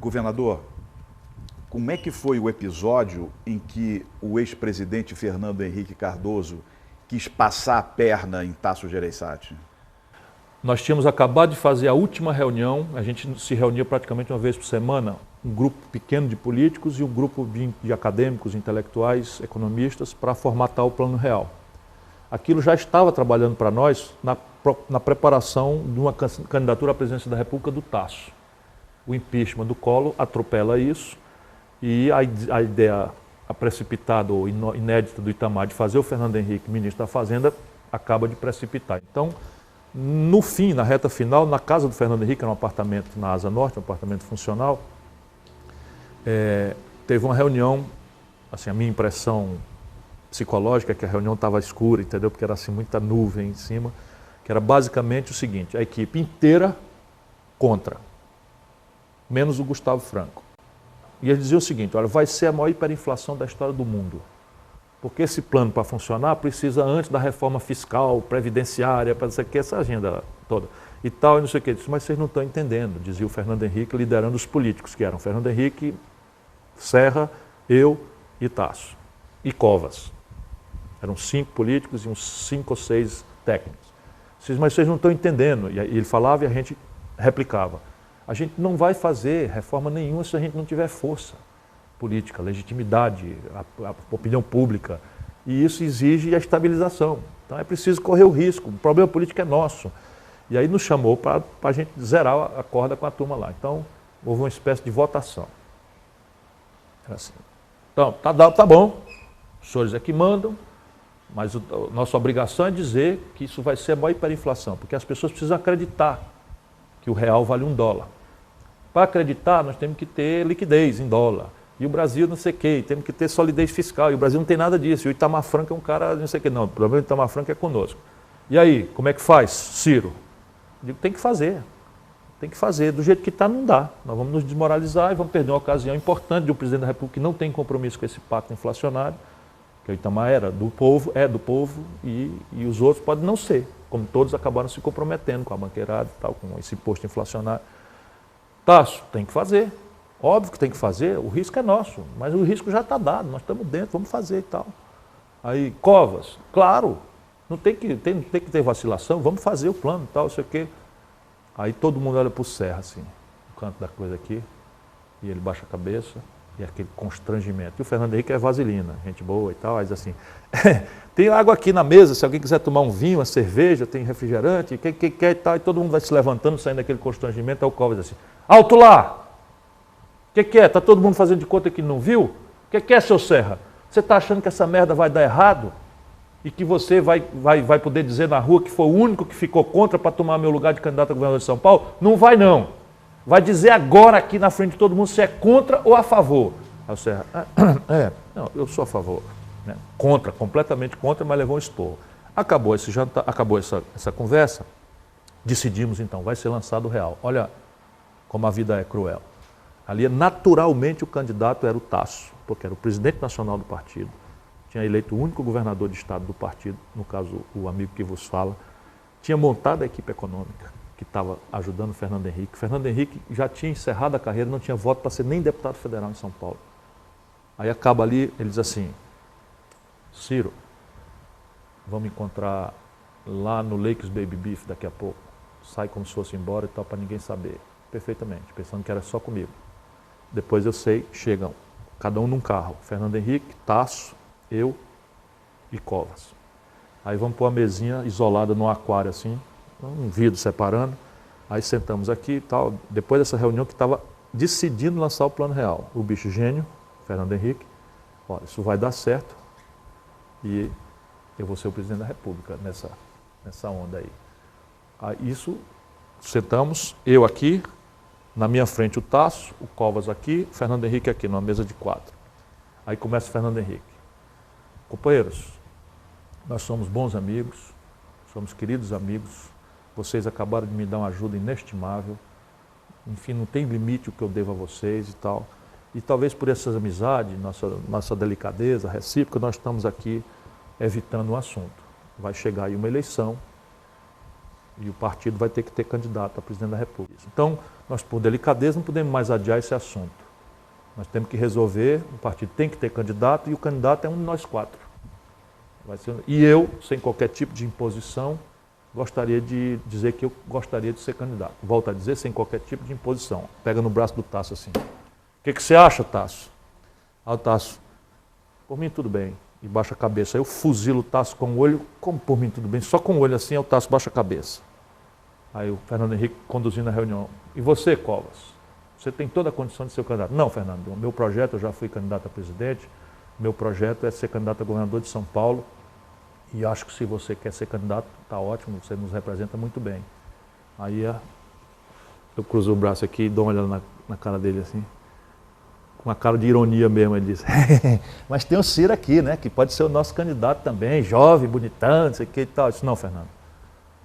Governador, como é que foi o episódio em que o ex-presidente Fernando Henrique Cardoso quis passar a perna em Tasso Gereissati? Nós tínhamos acabado de fazer a última reunião, a gente se reunia praticamente uma vez por semana, um grupo pequeno de políticos e um grupo de acadêmicos, intelectuais, economistas, para formatar o Plano Real. Aquilo já estava trabalhando para nós na preparação de uma candidatura à presidência da República do Tasso. O impeachment do Collor atropela isso e a ideia precipitada ou inédita do Itamar de fazer o Fernando Henrique ministro da Fazenda acaba de precipitar. Então, no fim, na reta final, na casa do Fernando Henrique, era um apartamento na Asa Norte, um apartamento funcional, teve uma reunião, assim, a minha impressão psicológica é que a reunião estava escura, entendeu? Porque era assim muita nuvem em cima, que era basicamente o seguinte: a equipe inteira contra, menos o Gustavo Franco. E eles diziam o seguinte: olha, vai ser a maior hiperinflação da história do mundo. Porque esse plano, para funcionar, precisa antes da reforma fiscal, previdenciária, para não sei o que, essa agenda toda. E tal, e não sei o que. Mas vocês não estão entendendo, dizia o Fernando Henrique, liderando os políticos, que eram Fernando Henrique, Serra, eu e Tasso. E Covas. Eram 5 políticos e uns 5 ou 6 técnicos. Mas vocês não estão entendendo. E ele falava e a gente replicava. A gente não vai fazer reforma nenhuma se a gente não tiver força política, legitimidade, a opinião pública. E isso exige a estabilização. Então é preciso correr o risco. O problema político é nosso. E aí nos chamou para a gente zerar a corda com a turma lá. Então houve uma espécie de votação. Era assim. Então, tá bom, os senhores é que mandam, mas a nossa obrigação é dizer que isso vai ser a maior hiperinflação, porque as pessoas precisam acreditar que o real vale $1. Para acreditar, nós temos que ter liquidez em dólar. E o Brasil não sei o quê, temos que ter solidez fiscal. E o Brasil não tem nada disso. E o Itamar Franco é um cara não sei o quê. Não, o problema do Itamar Franco é conosco. E aí, como é que faz, Ciro? Eu digo, tem que fazer. Tem que fazer. Do jeito que está, não dá. Nós vamos nos desmoralizar e vamos perder uma ocasião importante de um presidente da República que não tem compromisso com esse pacto inflacionário, que o Itamar era do povo, é do povo, e os outros podem não ser, como todos acabaram se comprometendo com a banqueirada e tal, com esse imposto inflacionário. Tasso, tem que fazer. Óbvio que tem que fazer, o risco é nosso, mas o risco já está dado, nós estamos dentro, vamos fazer e tal. Aí, Covas, claro, não tem que ter vacilação, vamos fazer o plano e tal, não sei o quê. Aí todo mundo olha para o Serra, assim, no canto da coisa aqui, e ele baixa a cabeça, e aquele constrangimento. E o Fernando Henrique é vaselina, gente boa e tal, aí diz assim, tem água aqui na mesa, se alguém quiser tomar um vinho, uma cerveja, tem refrigerante, quem quer e tal, e todo mundo vai se levantando, saindo daquele constrangimento, aí o Covas diz assim, alto lá! O que é? Está todo mundo fazendo de conta que não viu? O que é, seu Serra? Você está achando que essa merda vai dar errado? E que você vai poder dizer na rua que foi o único que ficou contra para tomar meu lugar de candidato a governador de São Paulo? Não vai não. Vai dizer agora aqui na frente de todo mundo se é contra ou a favor. Aí o Serra, não, eu sou a favor. Né? Contra, completamente contra, mas levou um esporro. Acabou esse jantar, acabou essa conversa, decidimos então, vai ser lançado o real. Olha como a vida é cruel. Ali, naturalmente, o candidato era o Tasso, porque era o presidente nacional do partido, tinha eleito o único governador de estado do partido, no caso, o amigo que vos fala, tinha montado a equipe econômica que estava ajudando o Fernando Henrique. Fernando Henrique já tinha encerrado a carreira, não tinha voto para ser nem deputado federal em São Paulo. Aí acaba ali, ele diz assim, Ciro, vamos encontrar lá no Lakes Baby Beef daqui a pouco, sai como se fosse embora e tal, para ninguém saber. Perfeitamente, pensando que era só comigo. Depois eu sei, chegam, cada um num carro, Fernando Henrique, Tasso, eu e Covas. Aí vamos pôr a mesinha isolada num aquário assim, um vidro separando, aí sentamos aqui e tal, depois dessa reunião que estava decidindo lançar o Plano Real. O bicho gênio, Fernando Henrique, olha, isso vai dar certo e eu vou ser o presidente da República nessa onda aí. Aí isso, sentamos, eu aqui, na minha frente o Tasso, o Covas aqui, o Fernando Henrique aqui, numa mesa de 4. Aí começa o Fernando Henrique. Companheiros, nós somos bons amigos, somos queridos amigos, vocês acabaram de me dar uma ajuda inestimável, enfim, não tem limite o que eu devo a vocês e tal. E talvez por essa amizade, nossa delicadeza recíproca, nós estamos aqui evitando o assunto. Vai chegar aí uma eleição E o partido vai ter que ter candidato a presidente da República. Então, nós, por delicadeza, não podemos mais adiar esse assunto. Nós temos que resolver, o partido tem que ter candidato e o candidato é um de nós quatro. E eu, sem qualquer tipo de imposição, gostaria de dizer que eu gostaria de ser candidato. Volto a dizer, sem qualquer tipo de imposição. Pega no braço do Tasso assim. O que você acha, Tasso? Aí o Tasso, por mim tudo bem. E baixa a cabeça. Aí eu fuzilo o Tasso com o olho, como por mim tudo bem? Só com o olho assim, aí o Tasso baixa a cabeça. Aí o Fernando Henrique conduzindo a reunião. E você, Covas? Você tem toda a condição de ser o candidato. Não, Fernando, o meu projeto, eu já fui candidato a presidente, meu projeto é ser candidato a governador de São Paulo, e acho que se você quer ser candidato, está ótimo, você nos representa muito bem. Aí eu cruzo o braço aqui e dou uma olhada na cara dele assim, com uma cara de ironia mesmo, ele diz, mas tem o Ciro aqui, né, que pode ser o nosso candidato também, jovem, bonitão, não sei o que e tal. Eu disse, não, Fernando,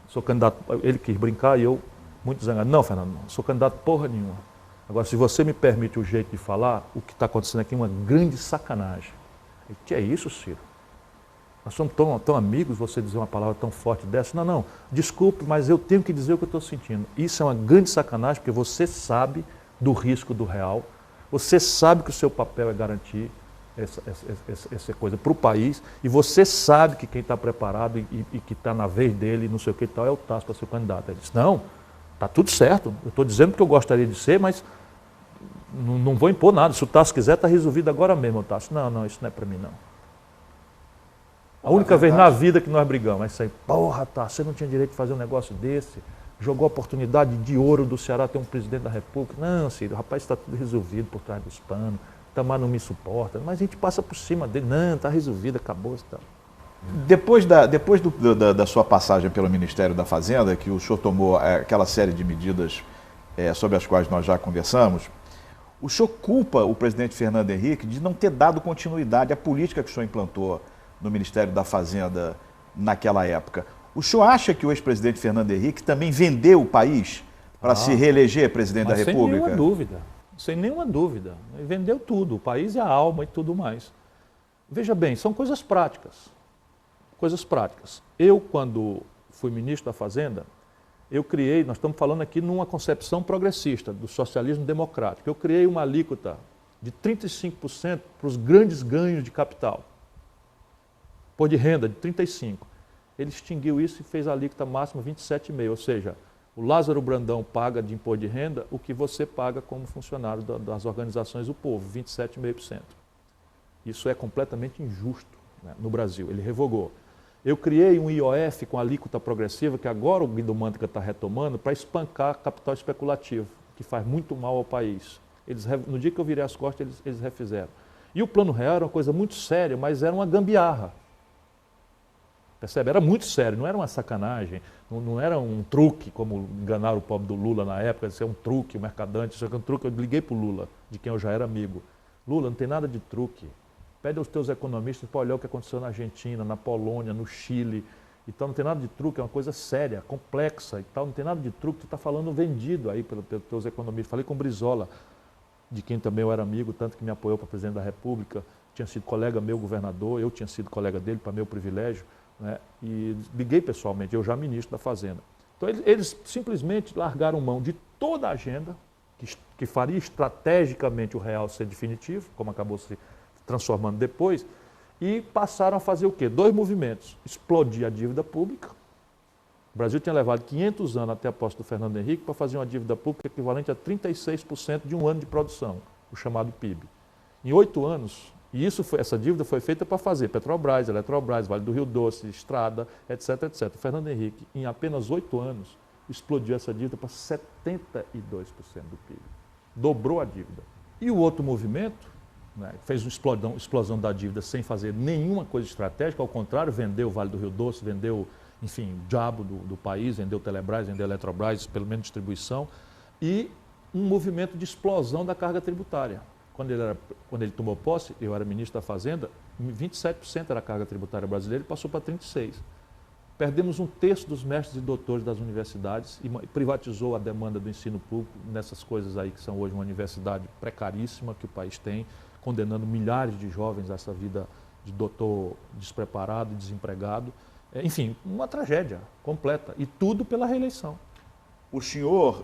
sou candidato, ele quis brincar e eu, muito zangado, não, Fernando, não sou candidato porra nenhuma. Agora, se você me permite o jeito de falar, o que está acontecendo aqui é uma grande sacanagem. O que é isso, Ciro? Nós somos tão amigos, você dizer uma palavra tão forte dessa. Não, desculpe, mas eu tenho que dizer o que eu estou sentindo. Isso é uma grande sacanagem, porque você sabe do risco do real, você sabe que o seu papel é garantir essa coisa para o país, e você sabe que quem está preparado e que está na vez dele, não sei o que e tal, é o Tasso para ser o candidato. Ele disse, não, está tudo certo, eu estou dizendo que eu gostaria de ser, mas não vou impor nada. Se o Tasso quiser, está resolvido agora mesmo, o Tasso. Não, isso não é para mim, não. A única vez na vida que nós brigamos, é isso aí. Porra, Tasso, você não tinha direito de fazer um negócio desse. Jogou a oportunidade de ouro do Ceará ter um presidente da República. Não, Ciro, rapaz, está tudo resolvido por trás dos panos. Tamar não me suporta, mas a gente passa por cima dele. Não, está resolvido, acabou. Tá. Depois da sua passagem pelo Ministério da Fazenda, que o senhor tomou aquela série de medidas sobre as quais nós já conversamos, o senhor culpa o presidente Fernando Henrique de não ter dado continuidade à política que o senhor implantou no Ministério da Fazenda naquela época. O senhor acha que o ex-presidente Fernando Henrique também vendeu o país para se reeleger presidente da República? Sem nenhuma dúvida, sem nenhuma dúvida. Ele vendeu tudo, o país e a alma e tudo mais. Veja bem, são coisas práticas. Coisas práticas. Eu, quando fui ministro da Fazenda, eu criei, nós estamos falando aqui numa concepção progressista do socialismo democrático, eu criei uma alíquota de 35% para os grandes ganhos de capital. Pôr de renda de 35%. Ele extinguiu isso e fez a alíquota máxima 27,5%, ou seja, o Lázaro Brandão paga de imposto de renda o que você paga como funcionário das organizações do povo, 27,5%. Isso é completamente injusto, né, no Brasil, ele revogou. Eu criei um IOF com alíquota progressiva, que agora o Guido Mantega está retomando, para espancar capital especulativo, que faz muito mal ao país. No dia que eu virei as costas, eles refizeram. E o Plano Real era uma coisa muito séria, mas era uma gambiarra. Percebe? Era muito sério, não era uma sacanagem, não era um truque, como enganaram o pobre do Lula na época, isso é um truque, um mercadante, isso é um truque. Eu liguei para o Lula, de quem eu já era amigo. Lula, não tem nada de truque. Pede aos teus economistas para olhar o que aconteceu na Argentina, na Polônia, no Chile. Então não tem nada de truque, é uma coisa séria, complexa e tal. Não tem nada de truque, tu está falando vendido aí pelos teus economistas. Falei com o Brizola, de quem também eu era amigo, tanto que me apoiou para presidente da República. Tinha sido colega meu governador, eu tinha sido colega dele, para meu privilégio. Né? E liguei pessoalmente, eu já ministro da Fazenda. Então eles simplesmente largaram mão de toda a agenda que faria estrategicamente o real ser definitivo, como acabou se transformando depois, e passaram a fazer o quê? 2 movimentos. Explodir a dívida pública. O Brasil tinha levado 500 anos até a posse do Fernando Henrique para fazer uma dívida pública equivalente a 36% de um ano de produção, o chamado PIB. Em 8 anos, e essa dívida foi feita para fazer Petrobras, Eletrobras, Vale do Rio Doce, Estrada, etc, etc. O Fernando Henrique, em apenas 8 anos, explodiu essa dívida para 72% do PIB. Dobrou a dívida. E o outro movimento, né, fez uma explosão da dívida sem fazer nenhuma coisa estratégica, ao contrário, vendeu o Vale do Rio Doce, vendeu, enfim, o diabo do país, vendeu Telebrás, vendeu Eletrobras, pelo menos distribuição, e um movimento de explosão da carga tributária. Quando ele tomou posse, eu era ministro da Fazenda, 27% era a carga tributária brasileira e passou para 36%. Perdemos 1/3 dos mestres e doutores das universidades e privatizou a demanda do ensino público nessas coisas aí que são hoje uma universidade precaríssima que o país tem, condenando milhares de jovens a essa vida de doutor despreparado e desempregado. Enfim, uma tragédia completa. E tudo pela reeleição. O senhor,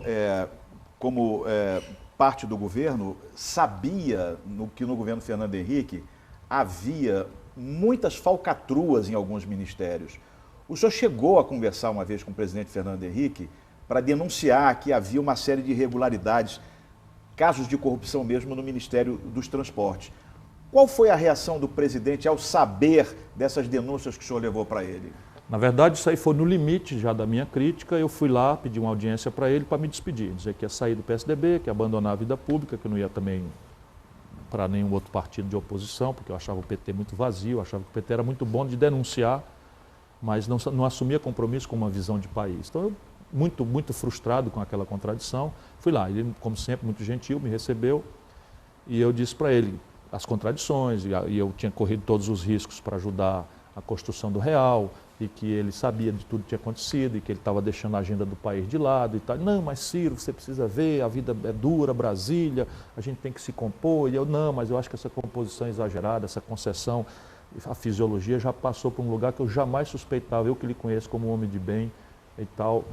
como parte do governo, sabia que no governo Fernando Henrique havia muitas falcatruas em alguns ministérios. O senhor chegou a conversar uma vez com o presidente Fernando Henrique para denunciar que havia uma série de irregularidades, casos de corrupção mesmo no Ministério dos Transportes. Qual foi a reação do presidente ao saber dessas denúncias que o senhor levou para ele? Na verdade, isso aí foi no limite já da minha crítica. Eu fui lá, pedi uma audiência para ele para me despedir, dizer que ia sair do PSDB, que ia abandonar a vida pública, que eu não ia também para nenhum outro partido de oposição, porque eu achava o PT muito vazio, eu achava que o PT era muito bom de denunciar, mas não assumia compromisso com uma visão de país. Então, eu, muito frustrado com aquela contradição, fui lá. Ele, como sempre, muito gentil, me recebeu e eu disse para ele as contradições, e eu tinha corrido todos os riscos para ajudar a construção do real, e que ele sabia de tudo que tinha acontecido, e que ele estava deixando a agenda do país de lado e tal. Não, mas Ciro, você precisa ver, a vida é dura, Brasília, a gente tem que se compor. E eu, não, mas eu acho que essa composição é exagerada, essa concessão, a fisiologia já passou por um lugar que eu jamais suspeitava, eu que lhe conheço como um homem de bem e tal,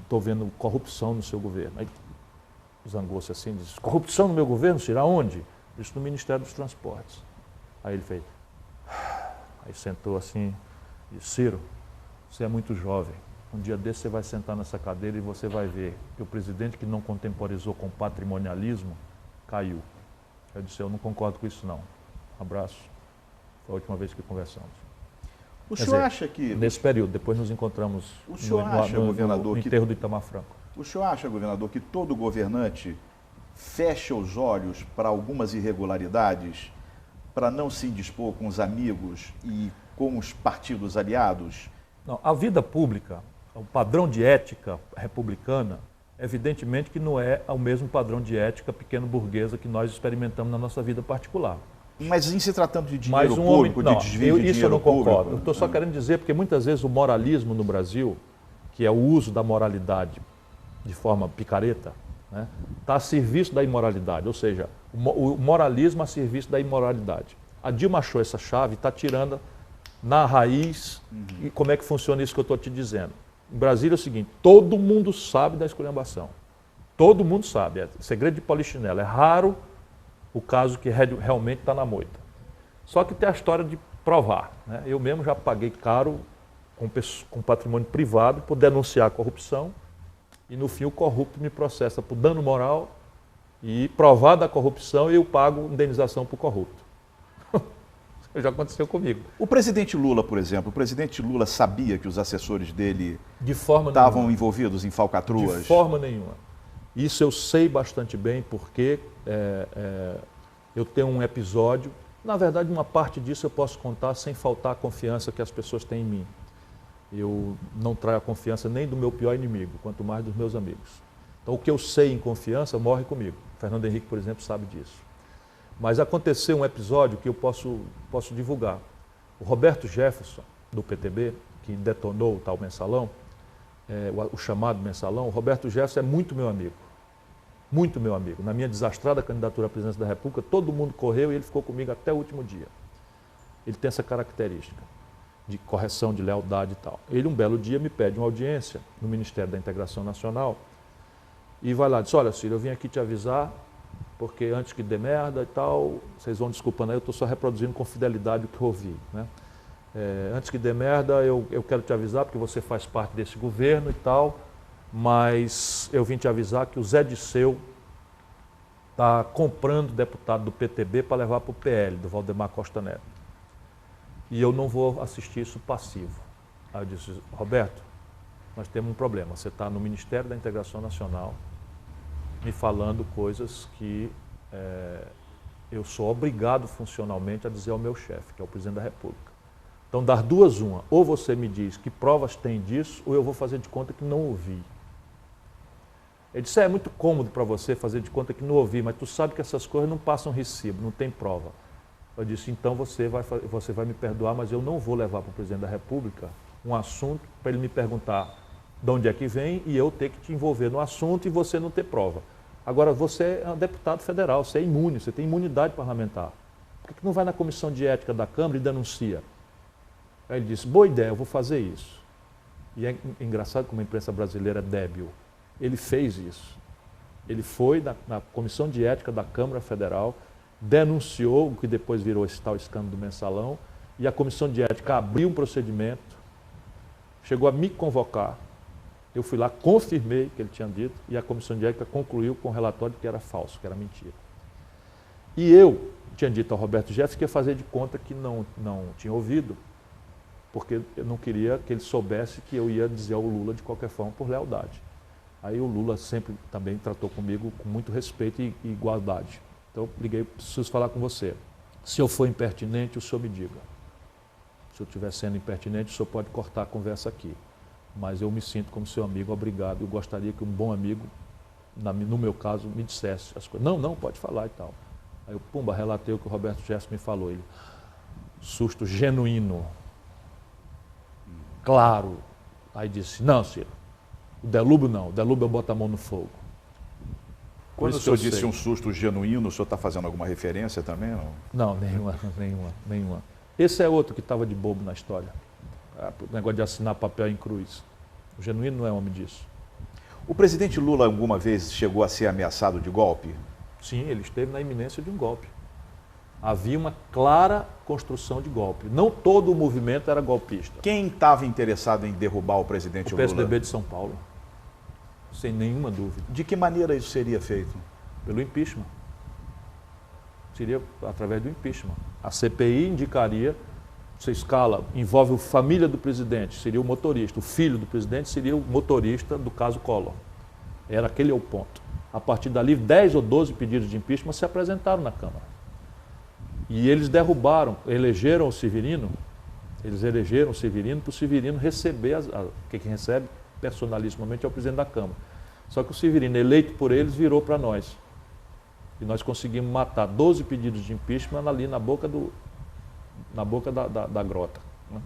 estou vendo corrupção no seu governo. Aí zangou-se assim, disse, corrupção no meu governo, Ciro, aonde? Isso no Ministério dos Transportes. Aí ele fez, aí sentou assim, disse, Ciro, você é muito jovem, um dia desse você vai sentar nessa cadeira e você vai ver que o presidente que não contemporizou com patrimonialismo caiu. Eu disse, eu não concordo com isso não. Abraço, foi a última vez que conversamos. O senhor acha que... Nesse período, depois nos encontramos no enterro do Itamar Franco. O senhor acha, governador, que todo governante fecha os olhos para algumas irregularidades, para não se indispor com os amigos e com os partidos aliados? Não, a vida pública, o padrão de ética republicana, evidentemente que não é o mesmo padrão de ética pequeno-burguesa que nós experimentamos na nossa vida particular. Mas em se tratando de dinheiro público, de desvio de dinheiro público... Isso eu não concordo. Eu estou só querendo dizer, porque muitas vezes o moralismo no Brasil, que é o uso da moralidade de forma picareta, né, está a serviço da imoralidade, ou seja, o moralismo a serviço da imoralidade. A Dilma achou essa chave e está tirando na raiz e como é que funciona isso que eu estou te dizendo. Em Brasília é o seguinte, todo mundo sabe da esculhambação. Todo mundo sabe, é segredo de polichinelo. É raro o caso que realmente está na moita. Só que tem a história de provar. Né? Eu mesmo já paguei caro com patrimônio privado por denunciar a corrupção e no fim o corrupto me processa por dano moral e provada a corrupção eu pago indenização para o corrupto. Já aconteceu comigo. O presidente Lula, por exemplo, o presidente Lula sabia que os assessores dele estavam envolvidos em falcatruas? De forma nenhuma. Isso eu sei bastante bem porque eu tenho um episódio, na verdade uma parte disso eu posso contar sem faltar a confiança que as pessoas têm em mim. Eu não traio a confiança nem do meu pior inimigo, quanto mais dos meus amigos. Então o que eu sei em confiança morre comigo. Fernando Henrique, por exemplo, sabe disso. Mas aconteceu um episódio que eu posso divulgar. O Roberto Jefferson, do PTB, que detonou o tal mensalão, o chamado mensalão, o Roberto Jefferson é muito meu amigo. Muito meu amigo. Na minha desastrada candidatura à presidência da República, todo mundo correu e ele ficou comigo até o último dia. Ele tem essa característica de correção, de lealdade e tal. Ele, um belo dia, me pede uma audiência no Ministério da Integração Nacional e vai lá e diz, olha, Ciro, eu vim aqui te avisar porque antes que dê merda e tal, vocês vão desculpando aí, eu estou só reproduzindo com fidelidade o que eu ouvi. Né? Antes que dê merda, eu quero te avisar, porque você faz parte desse governo e tal, mas eu vim te avisar que o Zé Disseu está comprando deputado do PTB para levar para o PL, do Valdemar Costa Neto. E eu não vou assistir isso passivo. Aí eu disse, Roberto, nós temos um problema, você está no Ministério da Integração Nacional, me falando coisas que eu sou obrigado funcionalmente a dizer ao meu chefe, que é o presidente da República. Então, das duas, uma, ou você me diz que provas tem disso, ou eu vou fazer de conta que não ouvi. Ele disse, é muito cômodo para você fazer de conta que não ouvi, mas tu sabe que essas coisas não passam recibo, não tem prova. Eu disse, então você vai me perdoar, mas eu não vou levar para o presidente da República um assunto para ele me perguntar de onde é que vem e eu ter que te envolver no assunto e você não ter prova. Agora, você é um deputado federal, você é imune, você tem imunidade parlamentar. Por que não vai na comissão de ética da Câmara e denuncia? Aí ele disse, boa ideia, eu vou fazer isso. E é engraçado como a imprensa brasileira é débil. Ele fez isso. Ele foi na Comissão de Ética da Câmara Federal, denunciou o que depois virou esse tal escândalo do Mensalão, e a Comissão de Ética abriu um procedimento, chegou a me convocar. Eu fui lá, confirmei o que ele tinha dito, e a Comissão de Ética concluiu com o relatório que era falso, que era mentira. E eu tinha dito ao Roberto Jefferson que ia fazer de conta que não tinha ouvido, porque eu não queria que ele soubesse que eu ia dizer ao Lula de qualquer forma por lealdade. Aí o Lula sempre também tratou comigo com muito respeito e igualdade. Então eu liguei, preciso falar com você. Se eu for impertinente, o senhor me diga. Se eu estiver sendo impertinente, o senhor pode cortar a conversa aqui. Mas eu me sinto como seu amigo, obrigado. Eu gostaria que um bom amigo, no meu caso, me dissesse as coisas. Não, pode falar e tal. Aí eu, pumba, relatei o que o Roberto Jefferson me falou. Ele, susto genuíno. Claro. Aí disse, não, Ciro, o Delúbio não, o Delúbio eu boto a mão no fogo. Quando o senhor disse um susto genuíno, o senhor está fazendo alguma referência também? Não, nenhuma. Esse é outro que estava de bobo na história. O negócio de assinar papel em cruz. O genuíno não é homem disso. O presidente Lula alguma vez chegou a ser ameaçado de golpe? Sim, ele esteve na iminência de um golpe. Havia uma clara construção de golpe. Não todo o movimento era golpista. Quem estava interessado em derrubar o presidente Lula? O PSDB de São Paulo. Sem nenhuma dúvida. De que maneira isso seria feito? Pelo impeachment. Seria através do impeachment. A CPI indicaria, você escala, envolve a família do presidente, seria o motorista. O filho do presidente seria o motorista do caso Collor. Era aquele o ponto. A partir dali, 10 ou 12 pedidos de impeachment se apresentaram na Câmara. E eles derrubaram, elegeram o Severino, para o Severino receber, quem recebe personalissimamente é o presidente da Câmara. Só que o Severino, eleito por eles, virou para nós. E nós conseguimos matar 12 pedidos de impeachment ali na boca da grota. Né?